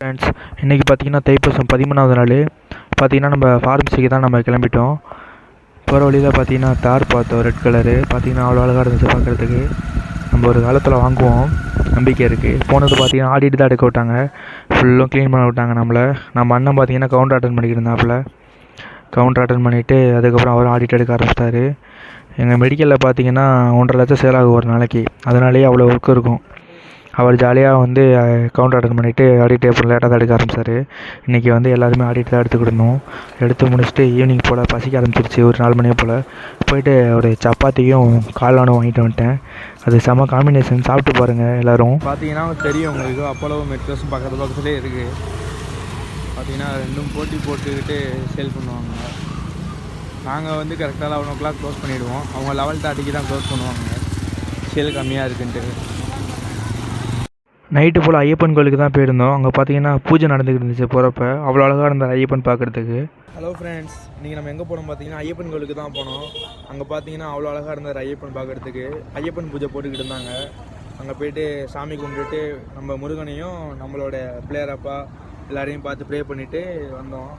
Friends, இன்றைக்கி பார்த்தீங்கன்னா தைப்பூசம் 13வது நாள். பார்த்தீங்கன்னா நம்ம ஃபார்மசிக்கு தான் நம்ம கிளம்பிட்டோம். போகிற வழியில் பார்த்தீங்கன்னா தார் பார்த்தோம், ரெட் கலரு. பார்த்தீங்கன்னா அவ்வளோ அழகாக இருந்துச்சு பார்க்குறதுக்கு. நம்ம ஒரு காலத்தில் வாங்குவோம், நம்பிக்கை இருக்குது. போனது பார்த்தீங்கன்னா ஆடிட்டு தான் எடுக்க விட்டாங்க, ஃபுல்லும் க்ளீன் பண்ண விட்டாங்க நம்மளை. நம்ம அண்ணன் பார்த்தீங்கன்னா கவுண்டர் அட்டன் பண்ணிக்கிட்டு இருந்தாப்புல. கவுண்டர் அட்டன் பண்ணிவிட்டு அதுக்கப்புறம் அவரும் ஆடிட் எடுக்க ஆரம்பிச்சிட்டாரு. எங்கள் மெடிக்கலில் பார்த்தீங்கன்னா 1.5 லட்சம் சேல் ஆகும் ஒரு நாளைக்கு. அதனாலேயே அவ்வளோ ஒர்க் இருக்கும். அவர் ஜாலியாக வந்து கவுண்டர் அட்டன் பண்ணிவிட்டு ஆடிட் அப்புறம் லேட்டாக தான் எடுக்க ஆரம்பித்தார். இன்றைக்கி வந்து எல்லாருமே ஆடிட் தான் எடுத்துக்கிடணும். எடுத்து முடிச்சுட்டு ஈவினிங் போல் பசிக்க ஆரம்பிச்சிருச்சு, ஒரு 4 மணியை போல். போயிட்டு ஒரு சப்பாத்தியும் காளானும் வாங்கிட்டு வந்துட்டேன். அது செம காம்பினேஷன், சாப்பிட்டு பாருங்கள் எல்லோரும். பார்த்தீங்கன்னா தெரியும் உங்களுக்கு, அப்போலோ மெட்ரோஸும் பக்கத்துலேயே இருக்குது. பார்த்தீங்கன்னா ரெண்டும் போட்டி போட்டுக்கிட்டு சேல் பண்ணுவாங்க. நாங்கள் வந்து கரெக்டாக 11 o'clock க்ளோஸ் பண்ணிவிடுவோம். அவங்க 11:30க்கு தான் க்ளோஸ் பண்ணுவாங்க, சேல் கம்மியாக இருக்குன்ட்டு. நைட்டு போல் ஐயப்பன் கோயிலுக்கு தான் போயிருந்தோம். அங்கே பார்த்தீங்கன்னா பூஜை நடந்துக்கிட்டு இருந்துச்சு. போகிறப்ப அவ்வளோ அழகாக இருந்தார் ஐயப்பன் பார்க்குறதுக்கு. ஹலோ ஃப்ரெண்ட்ஸ், இன்றைக்கி நம்ம எங்கே போனோம் பார்த்தீங்கன்னா ஐயப்பன் கோயிலுக்கு தான் போனோம். அங்கே பார்த்தீங்கன்னா அவ்வளோ அழகாக இருந்தார் ஐயப்பன் பார்க்குறதுக்கு. ஐயப்பன் பூஜை போட்டுக்கிட்டு இருந்தாங்க. அங்கே போய்ட்டு சாமி கும்பிட்டுட்டு நம்ம முருகனையும் நம்மளோட பிள்ளையாரப்பா எல்லாரையும் பார்த்து ப்ரே பண்ணிவிட்டு வந்தோம்.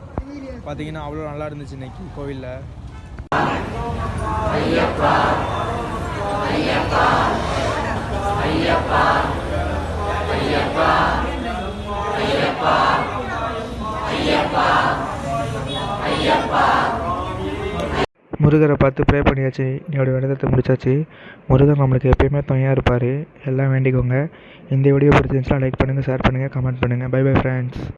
பார்த்தீங்கன்னா அவ்வளோ நல்லா இருந்துச்சு இன்றைக்கி கோவிலில். ஐயப்பா ஐயப்பா ஐயப்பா ஐயப்பா ஐயப்பா ஐயப்பா ஐயப்பா. முருகரை பார்த்து ப்ரே பண்ணியாச்சு, என்னோட விரதத்தை முடிச்சாச்சு. முருகர் நம்மளுக்கு எப்பயுமே துணையாக இருப்பார். எல்லாம் வேண்டிக்கோங்க. இந்த வீடியோ பிடிச்சிருந்துச்சுன்னா லைக் பண்ணுங்கள், ஷேர் பண்ணுங்கள், கமெண்ட் பண்ணுங்கள். Bye bye friends.